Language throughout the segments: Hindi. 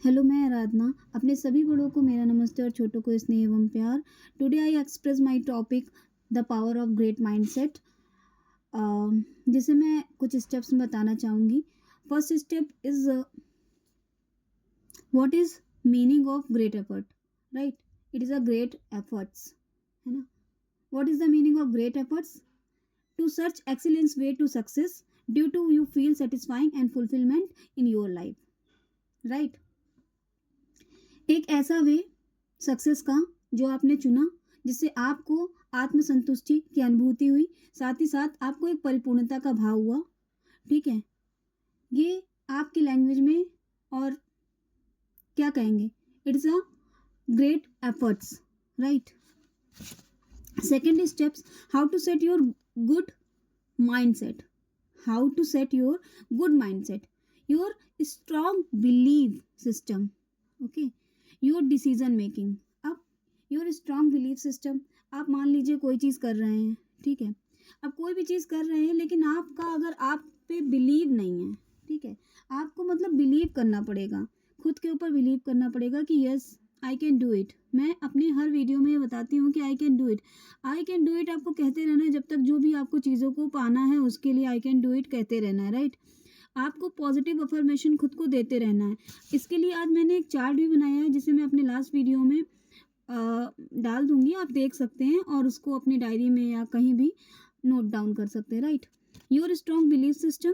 हेलो, मैं आराधना। अपने सभी बड़ों को मेरा नमस्ते और छोटों को स्नेह एवं प्यार। Today I express my topic the power of great mindset. जिसे मैं कुछ स्टेप्स में बताना चाहूँगी। First step is what is meaning of great effort, right? It is a great efforts, है ना? What is the meaning of great efforts? To search excellence way to success due to you feel satisfying and fulfilment in your life, right? एक ऐसा वे सक्सेस का जो आपने चुना, जिससे आपको आत्मसंतुष्टि की अनुभूति हुई, साथ ही साथ आपको एक परिपूर्णता का भाव हुआ। ठीक है, ये आपकी लैंग्वेज में और क्या कहेंगे, it's a great efforts, right? Second steps, how to set your good mindset. How to set your good mindset, your strong believe system, okay, your decision making. अब योर स्ट्रॉन्ग बिलीव सिस्टम, आप मान लीजिए कोई चीज़ कर रहे हैं, ठीक है? अब कोई भी चीज़ कर रहे हैं, लेकिन आपका अगर आप पे बिलीव नहीं है, ठीक है, आपको मतलब बिलीव करना पड़ेगा, खुद के ऊपर बिलीव करना पड़ेगा कि yes I can do it. मैं अपने हर वीडियो में ये बताती हूँ कि I can do it, I can do it आपको कहते रहना है, जब तक जो भी आपको चीज़ों को पाना है उसके लिए आई कैन डू इट कहते रहना है, राइट? आपको पॉजिटिव अफर्मेशन खुद को देते रहना है। इसके लिए आज मैंने एक चार्ट भी बनाया है, जिसे मैं अपने लास्ट वीडियो में डाल दूंगी, आप देख सकते हैं और उसको अपनी डायरी में या कहीं भी नोट डाउन कर सकते हैं, right? Your strong belief system,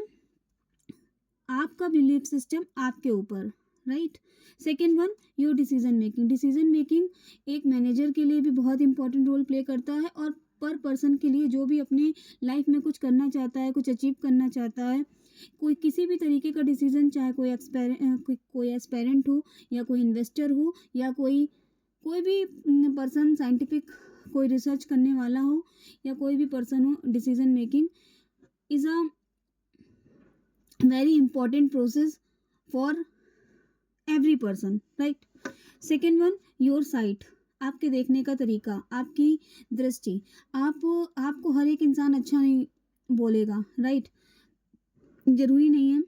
आपका बिलीफ सिस्टम आपके ऊपर, right? Second one, your decision making. Decision making एक मैनेजर के लिए भी बहुत इंपॉर्टेंट रोल प्ले करता है, और पर पर्सन के लिए जो भी अपने लाइफ में कुछ करना चाहता है, कुछ अचीव करना चाहता है, कोई किसी भी तरीके का डिसीजन, चाहे कोई एस्पेरेंट हो, या कोई इन्वेस्टर हो, या कोई कोई भी पर्सन साइंटिफिक कोई रिसर्च करने वाला हो, या कोई भी पर्सन हो, decision making is a very important process for every person, right? Second one, your site, आपके देखने का तरीका, आपकी दृष्टि। आपको हर एक इंसान अच्छा नहीं बोलेगा, राइट? जरूरी नहीं है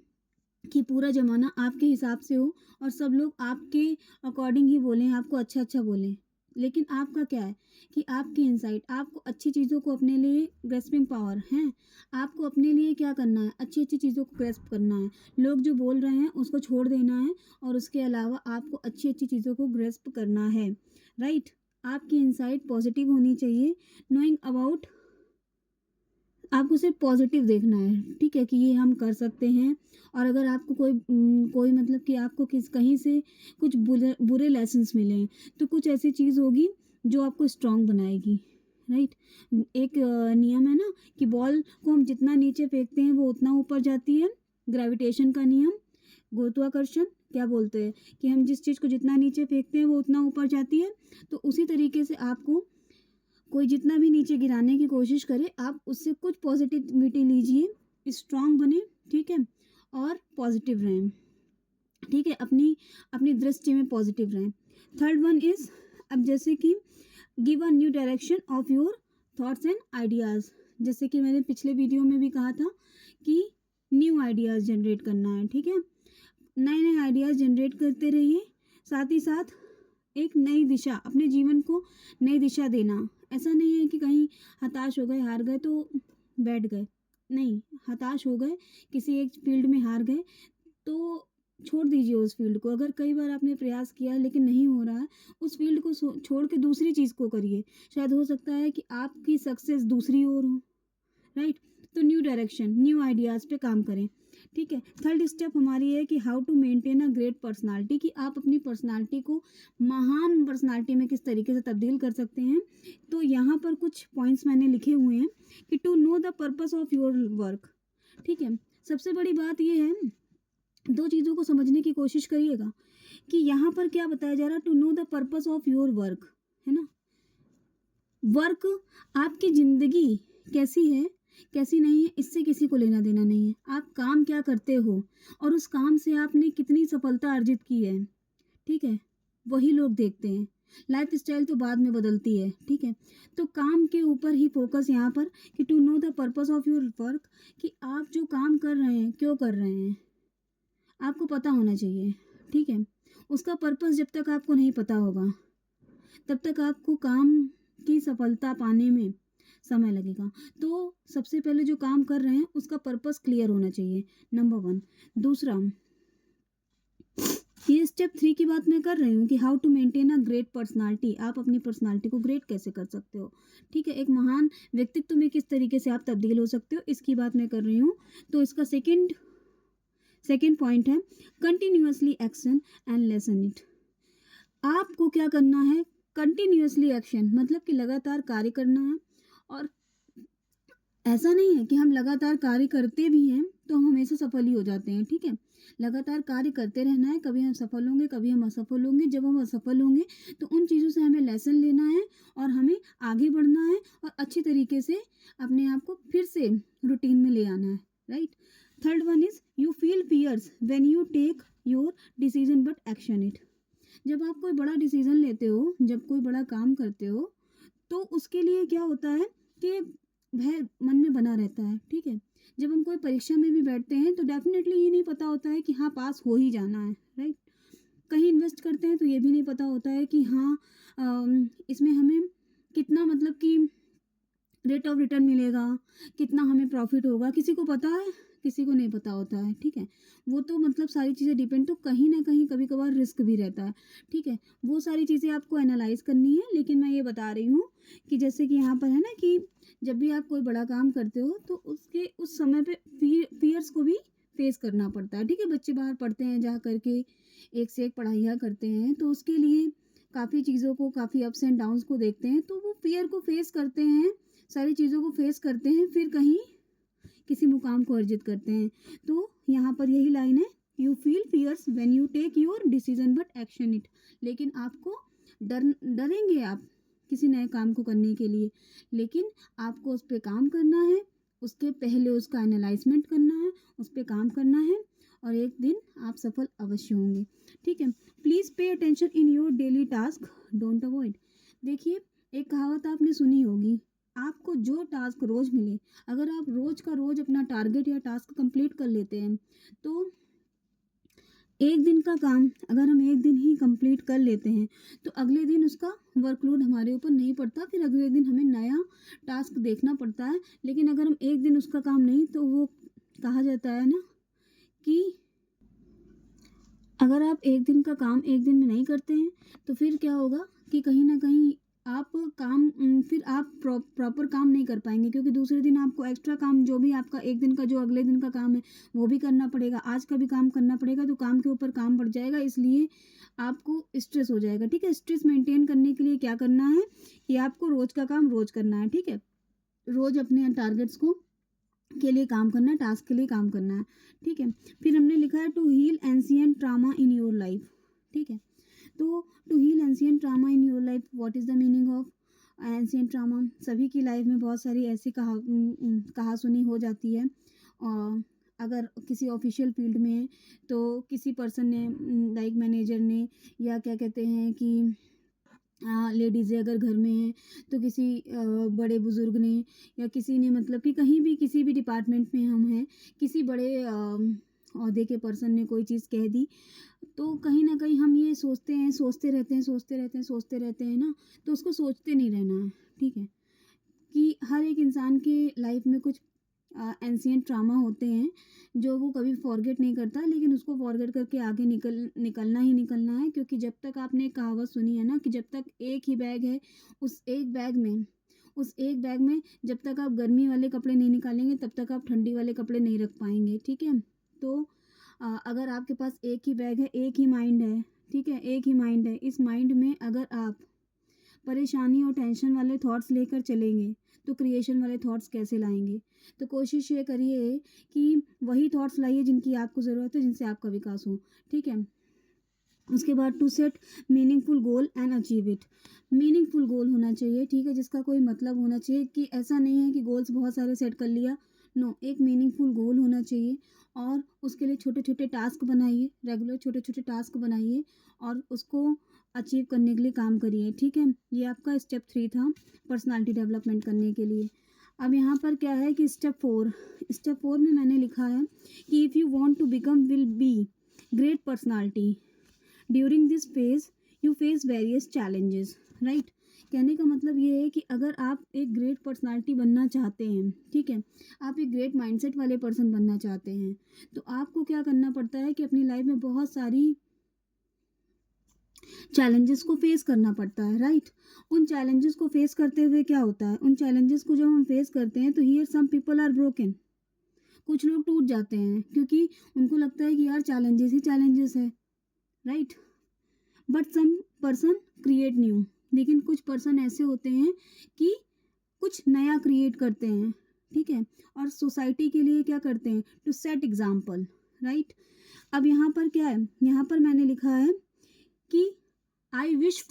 कि पूरा ज़माना आपके हिसाब से हो और सब लोग आपके अकॉर्डिंग ही बोलें, आपको अच्छा अच्छा बोलें। लेकिन आपका क्या है कि आपकी इनसाइट, आपको अच्छी चीज़ों को अपने लिए ग्रेस्पिंग पावर है। आपको अपने लिए क्या करना है, अच्छी अच्छी चीज़ों को ग्रेस्प करना है। लोग जो बोल रहे हैं उसको छोड़ देना है, और उसके अलावा आपको अच्छी अच्छी चीज़ों को ग्रेस्प करना है, राइट? आपकी इनसाइट पॉजिटिव होनी चाहिए। नोइंग अबाउट, आपको सिर्फ पॉजिटिव देखना है, ठीक है, कि ये हम कर सकते हैं। और अगर आपको कोई मतलब कि आपको कहीं से कुछ बुरे बुरे लेसन्स मिले हैं, तो कुछ ऐसी चीज़ होगी जो आपको स्ट्रांग बनाएगी, राइट? एक नियम है ना कि बॉल को हम जितना नीचे फेंकते हैं वो उतना ऊपर जाती है। ग्रेविटेशन का नियम, गुरुत्वाकर्षण, क्या बोलते हैं कि हम जिस चीज़ को जितना नीचे फेंकते हैं वो उतना ऊपर जाती है। तो उसी तरीके से आपको कोई जितना भी नीचे गिराने की कोशिश करे, आप उससे कुछ पॉजिटिविटी लीजिए, स्ट्रांग बने, ठीक है, और पॉजिटिव रहें, ठीक है, अपनी अपनी दृष्टि में पॉजिटिव रहें। थर्ड वन इज, अब जैसे कि give a new direction of your thoughts and ideas. जैसे कि मैंने पिछले वीडियो में भी कहा था कि न्यू आइडियाज़ जनरेट करना है, ठीक है, नए नए आइडियाज़ जनरेट करते रहिए। साथ ही साथ एक नई दिशा, अपने जीवन को नई दिशा देना। ऐसा नहीं है कि कहीं हताश हो गए, हार गए तो बैठ गए, नहीं, हताश हो गए, किसी एक फील्ड में हार गए तो छोड़ दीजिए उस फील्ड को। अगर कई बार आपने प्रयास किया लेकिन नहीं हो रहा है, उस फील्ड को छोड़ के दूसरी चीज़ को करिए। शायद हो सकता है कि आपकी सक्सेस दूसरी ओर हो, राइट? तो न्यू डायरेक्शन, न्यू आइडियाज़ पे काम करें, ठीक है। थर्ड स्टेप हमारी है कि how to maintain a great personality, कि आप अपनी पर्सनालिटी को महान पर्सनालिटी में किस तरीके से तब्दील कर सकते हैं। तो यहाँ पर कुछ पॉइंट्स मैंने लिखे हुए हैं कि to know the purpose of your work, ठीक है। सबसे बड़ी बात यह है, दो चीज़ों को समझने की कोशिश करिएगा कि यहाँ पर क्या बताया जा रहा है, to know the purpose of your work, है ना? वर्क, आपकी ज़िंदगी कैसी है कैसी नहीं है, इससे किसी को लेना देना नहीं है। आप काम क्या करते हो और उस काम से आपने कितनी सफलता अर्जित की है, ठीक है, वही लोग देखते हैं। लाइफ स्टाइल तो बाद में बदलती है, ठीक है। तो काम के ऊपर ही फोकस यहाँ पर, कि to know the purpose of your work, कि आप जो काम कर रहे हैं क्यों कर रहे हैं, आपको पता होना चाहिए, ठीक है। उसका पर्पस जब तक आपको नहीं पता होगा तब तक आपको काम की सफलता पाने में समय लगेगा। तो सबसे पहले जो काम कर रहे हैं उसका पर्पस क्लियर होना चाहिए, नंबर 1। दूसरा, ये स्टेप 3 की बात मैं कर रही हूँ कि how to maintain a great personality. आप अपनी पर्सनालिटी को ग्रेट कैसे कर सकते हो, ठीक है, एक महान व्यक्तित्व में किस तरीके से आप तब्दील हो सकते हो, इसकी बात मैं कर रही हूँ। तो इसका सेकंड पॉइंट है continuously action and lesson it. आपको क्या करना है, कंटिन्यूअसली एक्शन मतलब कि लगातार कार्य करना है। और ऐसा नहीं है कि हम लगातार कार्य करते भी हैं तो हम हमेशा सफल ही हो जाते हैं, ठीक है। लगातार कार्य करते रहना है, कभी हम सफल होंगे कभी हम असफल होंगे। जब हम असफल होंगे तो उन चीज़ों से हमें लेसन लेना है और हमें आगे बढ़ना है और अच्छी तरीके से अपने आप को फिर से रूटीन में ले आना है, right. Third one is you feel fears when you take your decision but action it. जब आप कोई बड़ा डिसीजन लेते हो, जब कोई बड़ा काम करते हो, तो उसके लिए क्या होता है कि भय मन में बना रहता है, ठीक है। जब हम कोई परीक्षा में भी बैठते हैं तो डेफिनेटली ये नहीं पता होता है कि हाँ पास हो ही जाना है, राइट। कहीं इन्वेस्ट करते हैं तो ये भी नहीं पता होता है कि हाँ इसमें हमें कितना मतलब कि रेट ऑफ रिटर्न मिलेगा, कितना हमें प्रॉफिट होगा, किसी को पता है, किसी को नहीं पता होता है, ठीक है। वो तो मतलब सारी चीज़ें डिपेंड, तो कहीं ना कहीं कभी कभार रिस्क भी रहता है, ठीक है। वो सारी चीज़ें आपको एनालाइज करनी है। लेकिन मैं ये बता रही हूँ कि जैसे कि यहाँ पर है ना कि जब भी आप कोई बड़ा काम करते हो तो उसके उस समय पे फियर्स को भी फेस करना पड़ता है, ठीक है। बच्चे बाहर पढ़ते हैं जा करके, एक से एक पढ़ाइयाँ करते हैं, तो उसके लिए काफ़ी चीज़ों को, काफ़ी अप्स एंड डाउन्स को देखते हैं, तो वो फियर को फेस करते हैं, सारी चीज़ों को फेस करते हैं, फिर कहीं किसी मुकाम को अर्जित करते हैं। तो यहाँ पर यही लाइन है, you feel fears when you take your decision but action it. लेकिन आपको डरेंगे आप किसी नए काम को करने के लिए, लेकिन आपको उस पर काम करना है, उसके पहले उसका एनालाइजमेंट करना है, उस पर काम करना है, और एक दिन आप सफल अवश्य होंगे, ठीक है। Please pay attention in your daily task, don't avoid. देखिए, एक कहावत आपने सुनी होगी, आपको जो टास्क रोज मिले, अगर आप रोज का रोज अपना टारगेट या टास्क कंप्लीट कर लेते हैं, तो एक दिन का काम अगर हम एक दिन ही कंप्लीट कर लेते हैं तो अगले दिन उसका वर्कलोड हमारे ऊपर नहीं पड़ता, फिर अगले दिन हमें नया टास्क देखना पड़ता है। लेकिन अगर हम एक दिन उसका काम नहीं, तो वो कहा जाता है ना कि अगर आप एक दिन का काम एक दिन में नहीं करते हैं तो फिर क्या होगा कि कहीं ना कहीं आप फिर आप प्रॉपर काम नहीं कर पाएंगे, क्योंकि दूसरे दिन आपको एक्स्ट्रा काम, जो भी आपका एक दिन का जो अगले दिन का काम है वो भी करना पड़ेगा, आज का भी काम करना पड़ेगा, तो काम के ऊपर काम बढ़ जाएगा, इसलिए आपको स्ट्रेस हो जाएगा, ठीक है। स्ट्रेस मेंटेन करने के लिए क्या करना है कि आपको रोज का काम रोज करना है, ठीक है। रोज अपने टारगेट्स को के लिए काम करना है, टास्क के लिए काम करना है, ठीक है। फिर हमने लिखा है to heal ancient trauma in your life, ठीक है। तो to heal ancient trauma in your life, what is the meaning of ancient trauma. सभी की लाइफ में बहुत सारी ऐसी कहा सुनी हो जाती है, और अगर किसी ऑफिशियल फील्ड में है तो किसी पर्सन ने, लाइक मैनेजर ने, या क्या कहते हैं कि लेडीज़ अगर घर में है तो किसी बड़े बुजुर्ग ने, या किसी ने, मतलब कि कहीं भी किसी भी डिपार्टमेंट में हम हैं, किसी बड़े ओहदे के पर्सन ने कोई चीज़ कह दी, तो कहीं ना कहीं हम ये सोचते हैं, सोचते रहते हैं ना, तो उसको सोचते नहीं रहना है, ठीक है। कि हर एक इंसान के लाइफ में कुछ एंशिएंट ट्रामा होते हैं जो वो कभी फॉरगेट नहीं करता, लेकिन उसको फॉरगेट करके आगे निकलना ही निकलना है। क्योंकि जब तक आपने एक कहावत सुनी है ना कि जब तक एक ही बैग है, उस एक बैग में जब तक आप गर्मी वाले कपड़े नहीं निकालेंगे तब तक आप ठंडी वाले कपड़े नहीं रख पाएंगे, ठीक है। तो अगर आपके पास एक ही बैग है, एक ही माइंड है, ठीक है, एक ही माइंड है, इस माइंड में अगर आप परेशानी और टेंशन वाले थॉट्स लेकर चलेंगे तो क्रिएशन वाले थॉट्स कैसे लाएंगे। तो कोशिश ये करिए कि वही थॉट्स लाइए जिनकी आपको ज़रूरत है, जिनसे आपका विकास हो, ठीक है। उसके बाद to set meaningful goal and achieve it. Meaningful goal होना चाहिए, ठीक है, जिसका कोई मतलब होना चाहिए, कि ऐसा नहीं है कि गोल्स बहुत सारे सेट कर लिया, नो, एक मीनिंगफुल गोल होना चाहिए। और उसके लिए छोटे छोटे टास्क बनाइए, रेगुलर छोटे छोटे टास्क बनाइए और उसको अचीव करने के लिए काम करिए, ठीक है। ये आपका स्टेप 3 था पर्सनालिटी डेवलपमेंट करने के लिए। अब यहाँ पर क्या है कि स्टेप 4 में मैंने लिखा है कि if you want to become will be great personality, during this phase you face various challenges, right. कहने का मतलब ये है कि अगर आप एक ग्रेट पर्सनालिटी बनना चाहते हैं, ठीक है, आप एक ग्रेट माइंडसेट वाले पर्सन बनना चाहते हैं, तो आपको क्या करना पड़ता है कि अपनी लाइफ में बहुत सारी चैलेंजेस को फेस करना पड़ता है, राइट। उन चैलेंजेस को फेस करते हुए क्या होता है, उन चैलेंजेस को जब हम फेस करते हैं तो here some people are broken, कुछ लोग टूट जाते हैं क्योंकि उनको लगता है कि यार चैलेंजेस ही चैलेंजेस है, right. But some person create new, लेकिन कुछ पर्सन ऐसे होते हैं कि कुछ नया क्रिएट करते हैं, ठीक है, और सोसाइटी के लिए क्या करते हैं, टू सेट एग्जाम्पल, राइट। अब यहाँ पर क्या है, यहाँ पर मैंने लिखा है कि I wish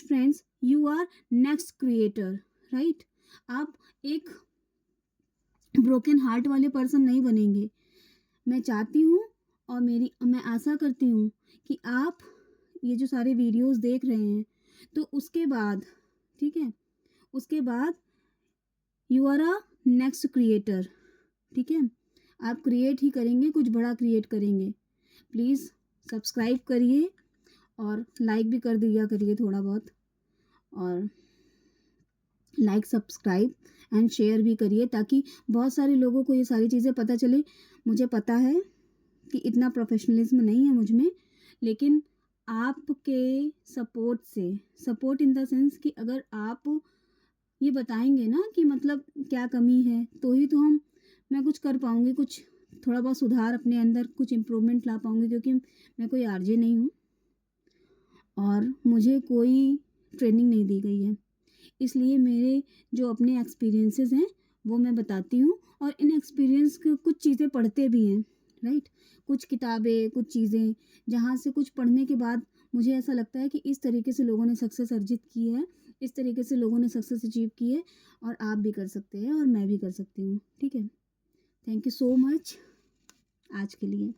friends you are next creator, right. आप एक ब्रोकन हार्ट वाले पर्सन नहीं बनेंगे। मैं चाहती हूँ और मैं आशा करती हूँ कि आप ये जो सारे वीडियोस देख रहे हैं तो उसके बाद, ठीक है, उसके बाद you are a next creator, ठीक है, आप क्रिएट ही करेंगे, कुछ बड़ा क्रिएट करेंगे। प्लीज़ सब्सक्राइब करिए और लाइक भी कर दिया करिए थोड़ा बहुत, और लाइक सब्सक्राइब एंड शेयर भी करिए ताकि बहुत सारे लोगों को ये सारी चीज़ें पता चले। मुझे पता है कि इतना प्रोफेशनलिज्म नहीं है मुझ में, लेकिन आपके सपोर्ट से, सपोर्ट इन द सेंस कि अगर आप ये बताएंगे ना कि मतलब क्या कमी है तो ही तो मैं कुछ कर पाऊँगी, कुछ थोड़ा बहुत सुधार अपने अंदर, कुछ इम्प्रूवमेंट ला पाऊँगी, क्योंकि मैं कोई आरजे नहीं हूँ और मुझे कोई ट्रेनिंग नहीं दी गई है। इसलिए मेरे जो अपने एक्सपीरियंसेस हैं वो मैं बताती हूँ, और इन एक्सपीरियंस के कुछ चीज़ें पढ़ते भी हैं, राइट। कुछ किताबें, कुछ चीज़ें जहाँ से कुछ पढ़ने के बाद मुझे ऐसा लगता है कि इस तरीके से लोगों ने सक्सेस अर्जित की है, इस तरीके से लोगों ने सक्सेस अचीव की है, और आप भी कर सकते हैं और मैं भी कर सकती हूँ, ठीक है। थैंक यू सो मच आज के लिए।